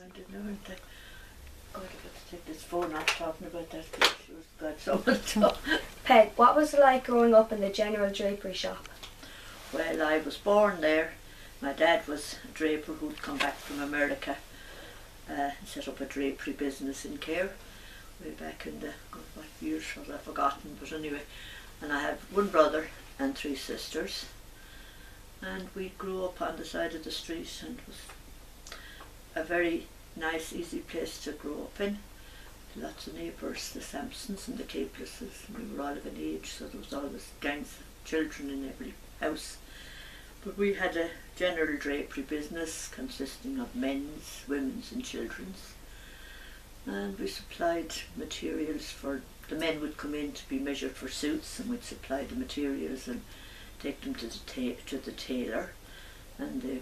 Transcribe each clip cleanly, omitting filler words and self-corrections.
minded now, aren't they? God, I've got to take this phone off talking about that because she was got someone to talk. Peg, what was it like growing up in the general drapery shop? Well, I was born there. My dad was a draper who'd come back from America and set up a drapery business in Cahir way back in the, God, what years have I forgotten, but anyway. And I have one brother and 3 sisters, and we grew up on the side of the street, and it was a very nice, easy place to grow up in. Lots of neighbours, the Sampsons and the Caplices, and we were all of an age, so there was always gangs of children in every house. But we had a general drapery business consisting of men's, women's and children's, and we supplied materials for, the men would come in to be measured for suits, and we'd supply the materials and take them to the tailor, and they'd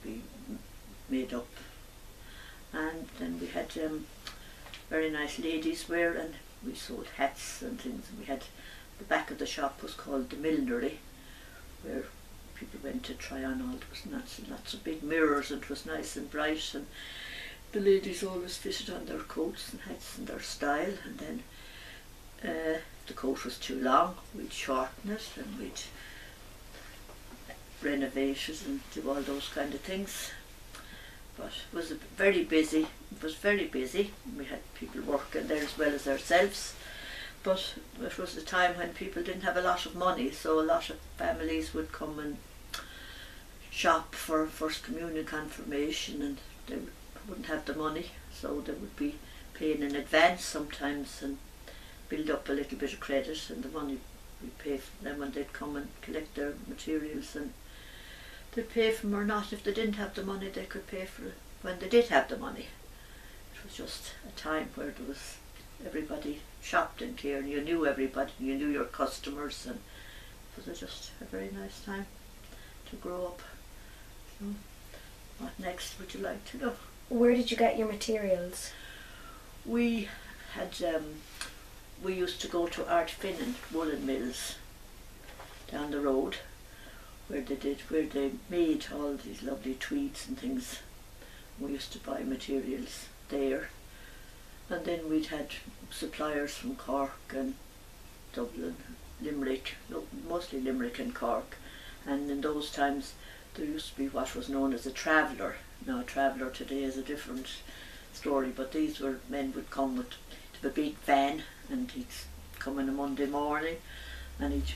be made up. And then we had very nice ladies wear, and we sold hats and things, and we had, the back of the shop was called the millinery, where people went to try on all, there was lots of big mirrors, and it was nice and bright, and the ladies always fitted on their coats and hats and their style, and then if the coat was too long, we'd shorten it, and we'd renovate it and do all those kind of things. But it was very busy. It was very busy. We had people working there as well as ourselves. But it was a time when people didn't have a lot of money, so a lot of families would come and shop for First Communion confirmation, and they wouldn't have the money, so they would be paying in advance sometimes and build up a little bit of credit, and the money we pay for them when they'd come and collect their materials, and they'd pay for them or not. If they didn't have the money, they could pay for it when they did have the money. It was just a time where there was, everybody shopped in Cahir, and you knew everybody, and you knew your customers, and it was just a very nice time to grow up. So, what next would you like to know? Where did you get your materials? We had, we used to go to Art Finnan woolen mills down the road, where they made all these lovely tweeds and things. We used to buy materials there, and then we'd had suppliers from Cork and Dublin, Limerick, no, mostly Limerick and Cork, and in those times there used to be what was known as a traveller. Now a traveller today is a different story, but these were, men would come with a big van, and he'd come on a Monday morning, and he'd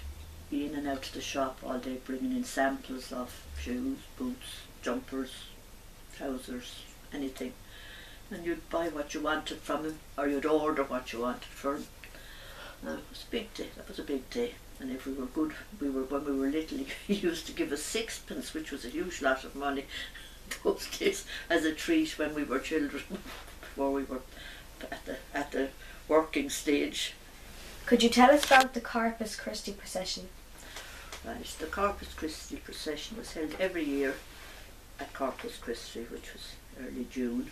be in and out of the shop all day bringing in samples of shoes, boots, jumpers, trousers, anything, and you'd buy what you wanted from him, or you'd order what you wanted for him. It was a big day. That was a big day. And if we were good, when we were little, he used to give us 6pence, which was a huge lot of money those days, as a treat when we were children, before we were at the working stage. Could you tell us about the Corpus Christi procession? Right, the Corpus Christi procession was held every year at Corpus Christi, which was early June.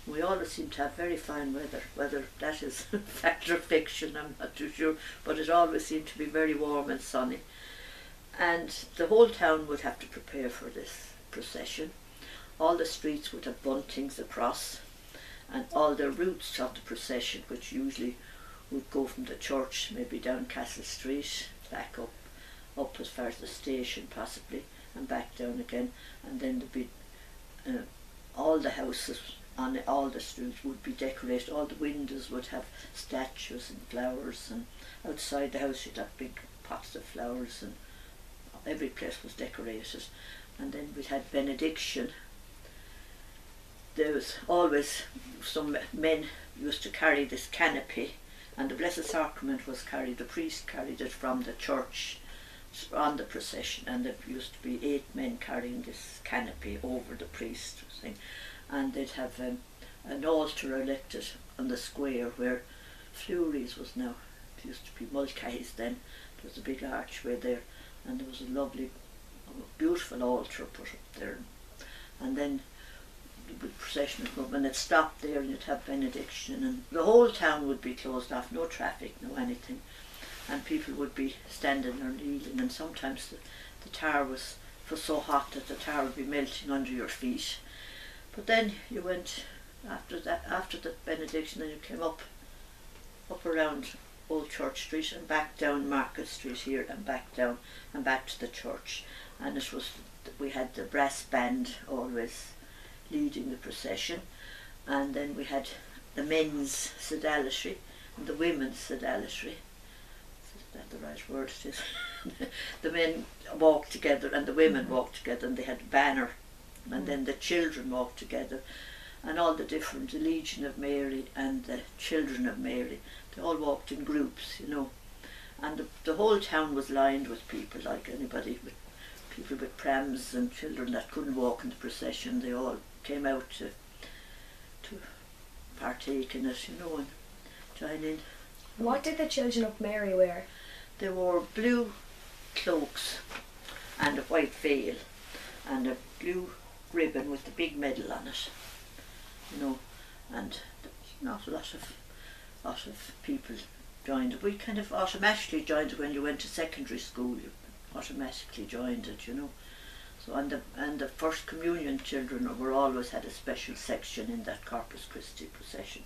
We always seem to have very fine weather. Whether that is fact or fiction, I'm not too sure, but it always seemed to be very warm and sunny. And the whole town would have to prepare for this procession. All the streets would have buntings across, and all the routes of the procession, which usually would go from the church, maybe down Castle Street, back up as far as the station possibly, and back down again, and then there'd be all the houses on all the streets would be decorated. All the windows would have statues and flowers, and outside the house you'd have big pots of flowers, and every place was decorated. And then we'd had benediction. There was always some men used to carry this canopy, and the Blessed Sacrament was carried, the priest carried it from the church on the procession, and there used to be 8 men carrying this canopy over the priest thing. And they'd have an altar erected on the square where Fleury's was now. It used to be Mulcahy's then. There was a big archway there, and there was a lovely, beautiful altar put up there. And then the procession would come, and it stopped there, and you'd have benediction, and the whole town would be closed off, no traffic, no anything, and people would be standing or kneeling, and sometimes the tar was so hot that the tar would be melting under your feet. But then you went after the benediction, then you came up around Old Church Street and back down Market Street here and back down and back to the church. And it was, we had the brass band always leading the procession, and then we had the men's sodality and the women's sodality. Is that the right word? It is. The men walked together and the women walked together, and they had a banner, and then the children walked together, and all the different, the Legion of Mary and the Children of Mary, they all walked in groups, you know, and the whole town was lined with people, like anybody, with people with prams and children that couldn't walk in the procession. They all came out to partake in it, you know, and join in. What did the Children of Mary wear? They wore blue cloaks and a white veil and a blue ribbon with the big medal on it, you know, and not a lot of people joined it. We kind of automatically joined it when you went to secondary school. You automatically joined it, you know. So and the First Communion children were always had a special section in that Corpus Christi procession.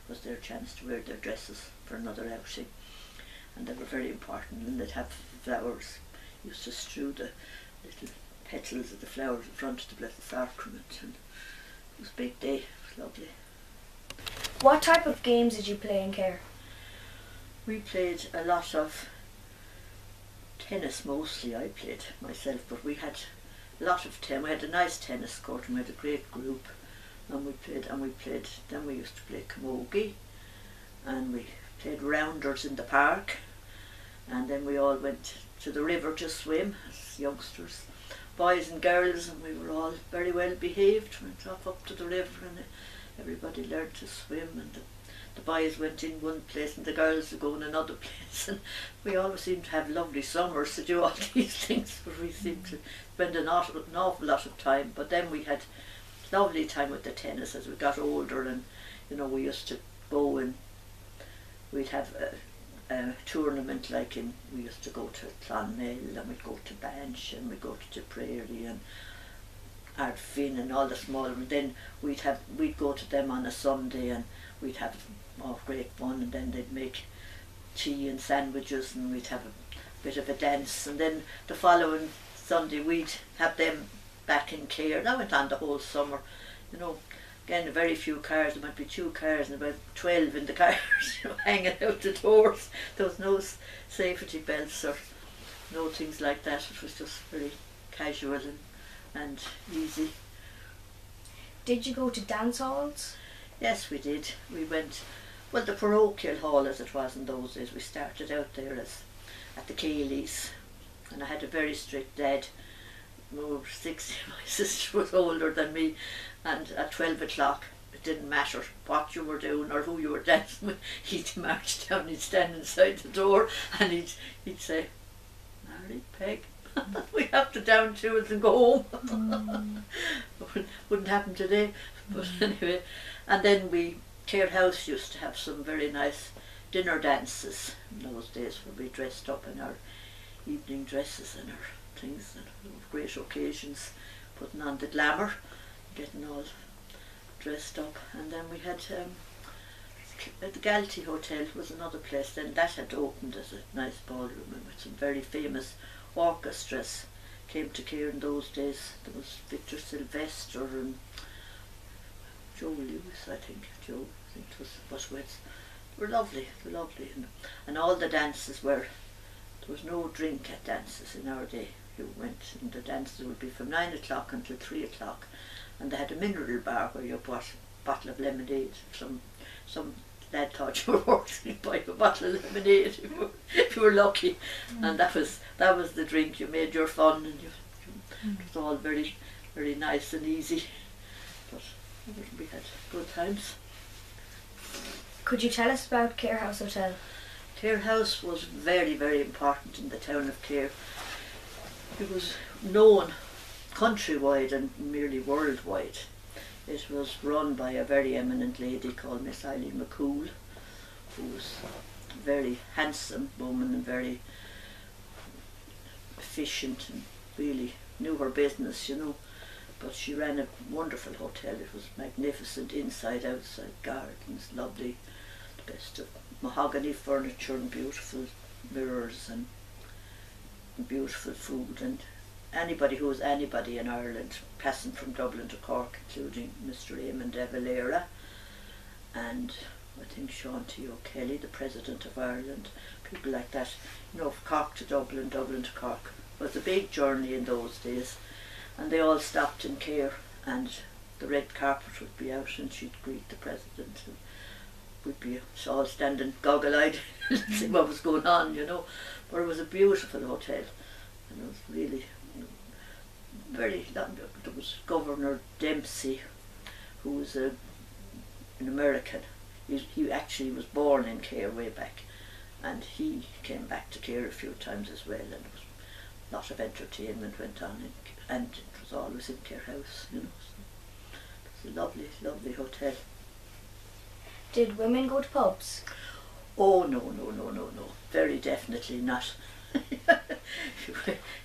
It was their chance to wear their dresses for another outing, and they were very important. And they'd have flowers. Used to strew the little petals of the flowers in front of the Blessed Sacrament, and it was a big day. It was lovely. What type of games did you play in Cahir? We played a lot of tennis mostly. I played myself, but we had a lot of tennis. We had a nice tennis court and we had a great group, and we played. Then we used to play camogie, and we played rounders in the park, and then we all went to the river to swim as youngsters, boys and girls, and we were all very well behaved. Went off up to the river and everybody learned to swim, and the boys went in one place and the girls would go in another place, and we always seemed to have lovely summers to do all these things, but we seemed to spend an awful lot of time. But then we had lovely time with the tennis as we got older, and you know, we used to go and we'd have a tournament, like we used to go to Clonmel, and we'd go to Banch, and we'd go to Tipperary and Ardfin and all the smaller, and then we'd go to them on a Sunday, and we'd have great fun, and then they'd make tea and sandwiches, and we'd have a bit of a dance, and then the following Sunday we'd have them back in Cahir. That went on the whole summer, you know. Again, very few cars. There might be 2 cars and about 12 in the cars, you know, hanging out the doors. There was no safety belts or no things like that. It was just very casual and easy. Did you go to dance halls? Yes, we did. We went, well, the parochial hall as it was in those days. We started out there at the Cayley's, and I had a very strict dad. We were 60, my sister was older than me, and at 12 o'clock it didn't matter what you were doing or who you were dancing with. He'd march down, he'd stand inside the door, and he'd say, "Mary, Peg, we have to down tools and go home." Wouldn't happen today, but anyway. And then Cahir House used to have some very nice dinner dances in those days, where we dressed up in our evening dresses and our things, and great occasions, putting on the glamour, getting all dressed up. And then we had the Galty Hotel was another place then, that had opened as a nice ballroom, and with some very famous orchestras came to Cahir in those days. There was Victor Sylvester and Joe Lewis, I think it was with. They were lovely, and all the dances were, there was no drink at dances in our day. You went, and the dances would be from 9 o'clock until 3 o'clock, and they had a mineral bar where you bought a bottle of lemonade. Some lad thought you were worth buying a bottle of lemonade if you were lucky, and that was the drink. You made your fun, and it was all very, very nice and easy. But we had good times. Could you tell us about Cahir House Hotel? Cahir House was very, very important in the town of Cahir. It was known countrywide and nearly worldwide. It was run by a very eminent lady called Miss Eileen McCool, who was a very handsome woman and very efficient and really knew her business, you know. but she ran a wonderful hotel. It was magnificent, inside, outside, gardens, lovely, the best of mahogany furniture and beautiful mirrors and beautiful food. And anybody who was anybody in Ireland, passing from Dublin to Cork, including Mr. Eamon de Valera and I think Sean T. O'Kelly, the President of Ireland, people like that, you know, Cork to Dublin, Dublin to Cork. It was a big journey in those days, and they all stopped in Cahir, and the red carpet would be out and she'd greet the President, and we'd be all standing goggle-eyed to see what was going on, you know. But it was a beautiful hotel, and it was really very, there was Governor Dempsey, who was an American. He actually was born in Cahir way back, and he came back to Cahir a few times as well, and there was a lot of entertainment went on, and it was always in Cahir House, you know. So it was a lovely, lovely hotel. Did women go to pubs? Oh no, very definitely not.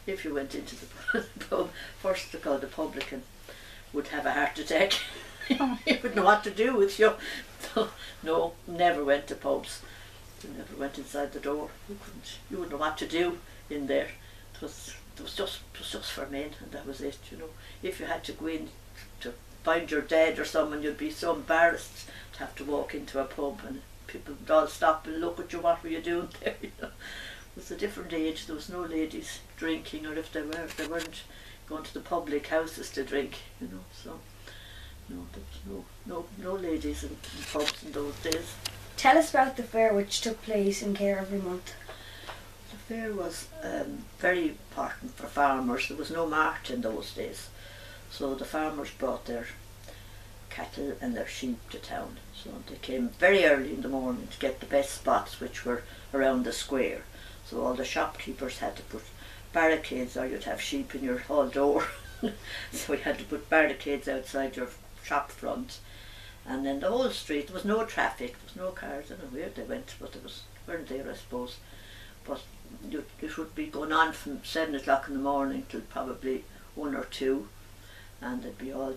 If you went into the pub, first of all the publican would have a heart attack. He wouldn't know what to do with you. So, no, never went to pubs. You never went inside the door. You wouldn't know what to do in there. It was just for men, and that was it, you know. If you had to go in to find your dad or someone, you'd be so embarrassed to have to walk into a pub, and people would all stop and look at you. What were you doing there? You know, it was a different age. There was no ladies drinking, or if they weren't going to the public houses to drink, you know. So no, there was no ladies in pubs in those days. Tell us about the fair which took place in Cahir every month. The fair was very important for farmers. There was no mart in those days, so the farmers brought their cattle and their sheep to town. So they came very early in the morning to get the best spots, which were around the square. So all the shopkeepers had to put barricades, or you'd have sheep in your hall door. So we had to put barricades outside your shop front, and then the whole street, there was no traffic, there was no cars. I don't know where they went, but they weren't there, I suppose. But it would be going on from 7 o'clock in the morning till probably 1 or 2, and they'd be all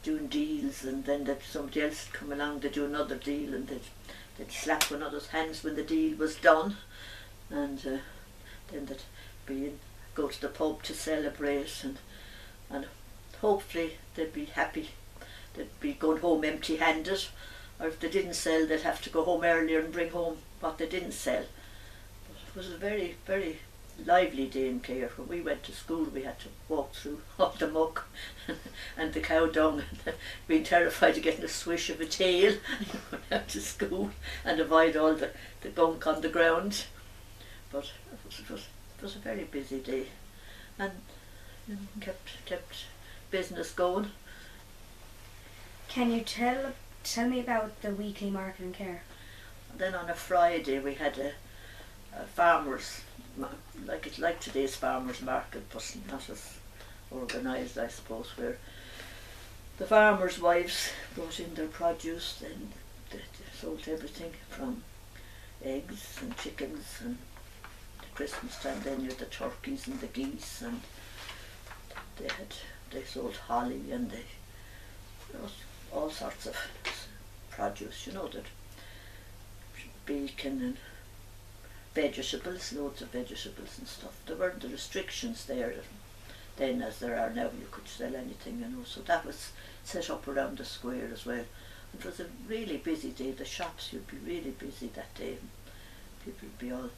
doing deals, and then somebody else would come along, they'd do another deal, and they'd slap one another's hands when the deal was done, and then they'd go to the pub to celebrate, and hopefully they'd be happy. They'd be going home empty-handed, or if they didn't sell, they'd have to go home earlier and bring home what they didn't sell. But it was a very, very lively day in Cahir. When we went to school, we had to walk through all the muck and the cow dung, and being terrified of getting a swish of a tail going out to school, and avoid all the gunk on the ground. But it was a very busy day, and you know, kept business going. Can you tell me about the weekly market in Cahir? Then on a Friday we had a farmers, like today's farmers market, but not as organised, I suppose, where the farmers' wives brought in their produce, and they sold everything from eggs and chickens, and at Christmas time then you had the turkeys and the geese, and they sold holly, and all sorts of produce, you know, that bacon and vegetables, loads of vegetables and stuff. There weren't the restrictions there then as there are now. You could sell anything, you know, so that was set up around the square as well. It was a really busy day. The shops would be really busy that day. People would be all,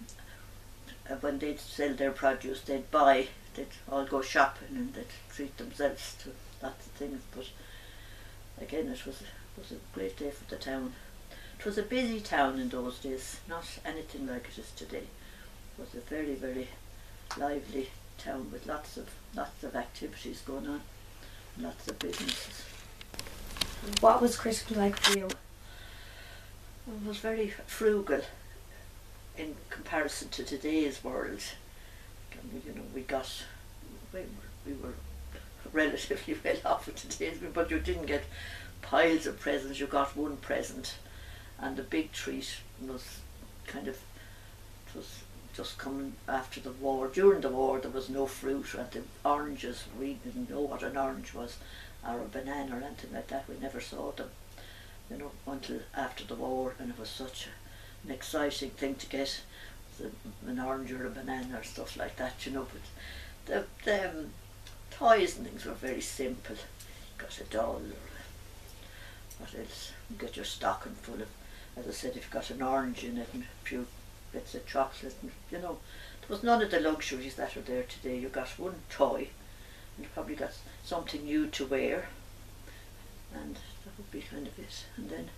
when they'd sell their produce, they'd all go shopping, and they'd treat themselves to lots of things. But again, it was a great day for the town. It was a busy town in those days, not anything like it is today. It was a very, very lively town with lots of activities going on, lots of businesses. What was Christmas like for you? It was very frugal in comparison to today's world. You know, we were relatively well off in today's, but you didn't get piles of presents. You got one present, and the big treat was it was just coming after the war. During the war there was no fruit, and the oranges, we didn't know what an orange was, or a banana or anything like that. We never saw them, until after the war, and it was such an exciting thing to get an orange or a banana or stuff like that, but the toys and things were very simple. You got a doll, or what else? You get your stocking full of, as I said, if you got an orange in it and a few bits of chocolate, and there was none of the luxuries that are there today. You got one toy, and you probably got something new to wear, and that would be kind of it. And then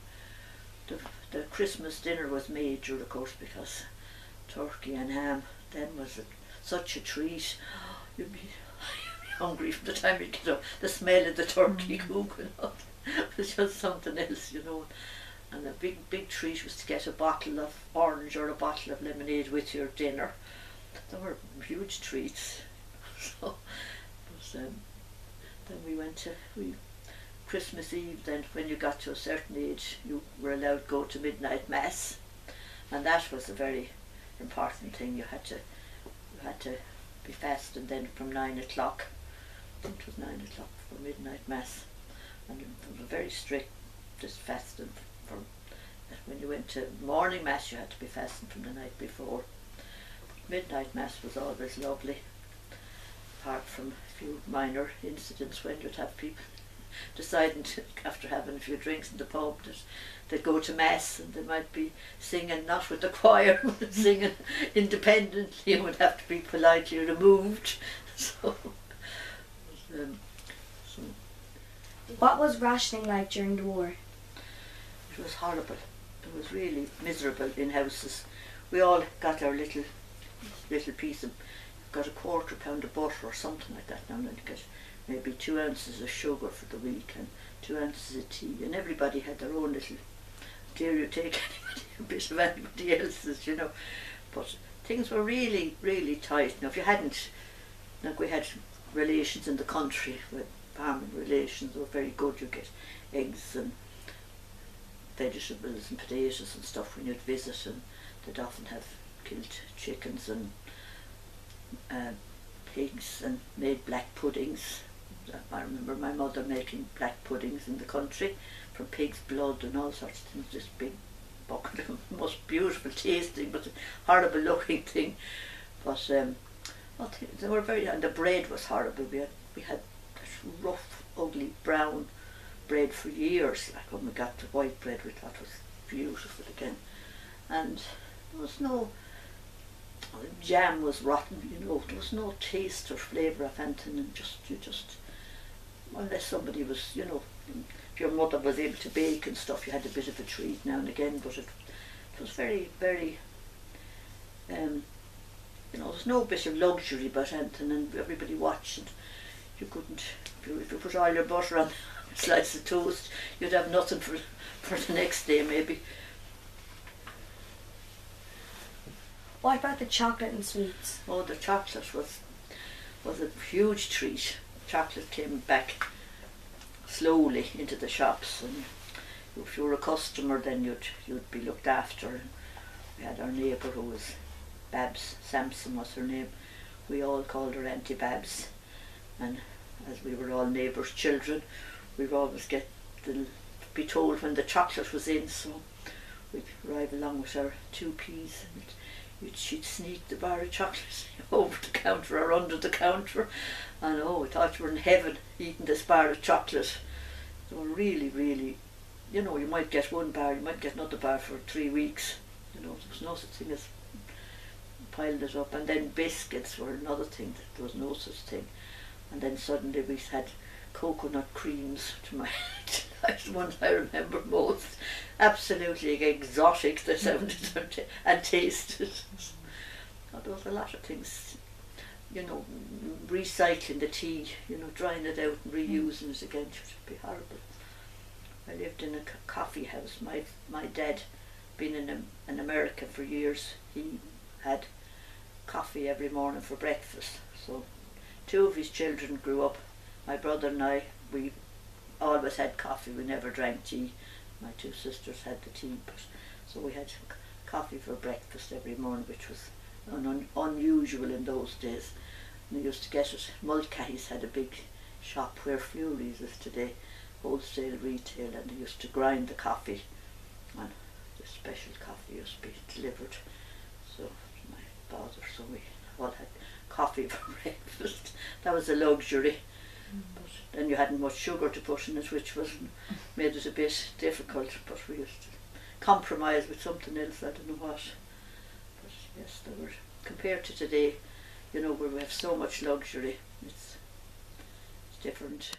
the Christmas dinner was major, of course, because turkey and ham then was such a treat. You'd be hungry from the time you get up. The smell of the turkey cooking up was just something else, And a big treat was to get a bottle of orange or a bottle of lemonade with your dinner. They were huge treats. So, then we went to Christmas Eve. Then, when you got to a certain age, you were allowed to go to midnight mass, and that was a very important thing. You had to be fasting then from 9 o'clock. I think it was 9 o'clock for midnight mass, and it was very strict, just fasting. When you went to morning mass, you had to be fasting from the night before. Midnight mass was always lovely, apart from a few minor incidents when you'd have people deciding to, after having a few drinks in the pub, that they'd go to mass and they might be singing not with the choir, but singing independently, and would have to be politely removed. So, what was rationing like during the war? It was horrible. It was really miserable in houses. We all got our little piece of, got a quarter pound of butter or something like that now, and you get maybe 2 ounces of sugar for the week and 2 ounces of tea, and everybody had their own little, dare you take a bit of anybody else's, But things were really, really tight. Now if you hadn't, like we had relations in the country, with farming relations, they were very good. You get eggs and vegetables and potatoes and stuff when you'd visit, and they'd often have killed chickens and pigs and made black puddings. I remember my mother making black puddings in the country from pig's blood and all sorts of things. This big bucket of most beautiful tasting but horrible looking thing. But they were very, and the bread was horrible. We had this rough, ugly brown bread for years. Like when we got to white bread, we thought it was beautiful again. And there was no, jam was rotten, there was no taste or flavour of anything, and you just, unless somebody was, if your mother was able to bake and stuff, you had a bit of a treat now and again, but it was very, very, there was no bit of luxury about anything, and everybody watched, and you couldn't, if you put all your butter on a slice of toast, you'd have nothing for the next day maybe. What about the chocolate and sweets? Oh, the chocolate was a huge treat. Chocolate came back slowly into the shops, and if you were a customer, then you'd be looked after. And we had our neighbour who was Babs Sampson was her name. We all called her Auntie Babs, and as we were all neighbours' children, we'd always be told when the chocolate was in, so we'd arrive along with our 2 peas, and she'd sneak the bar of chocolate over the counter or under the counter, and we thought you were in heaven eating this bar of chocolate. They were really, really, you might get one bar, you might get another bar for 3 weeks. There was no such thing as piling it up. And then biscuits were another thing, there was no such thing. And then suddenly we had coconut creams, to my the ones I remember most. Absolutely exotic they sounded and tasted. There was a lot of things, recycling the tea, drying it out and reusing it again. It would be horrible. I lived in a coffee house. My dad, been in America for years, he had coffee every morning for breakfast. So 2 of his children grew up. My brother and I, we always had coffee. We never drank tea. My 2 sisters had the tea, so we had coffee for breakfast every morning, which was unusual in those days. And they used to get it. Mulcahy's had a big shop where Fleury's is today, wholesale retail, and they used to grind the coffee, and the special coffee used to be delivered. So my father, so we all had coffee for breakfast. That was a luxury. But then you hadn't much sugar to put in it, which made it a bit difficult. But we used to compromise with something else. I don't know what. But yes, they were, compared to today, where we have so much luxury. It's different.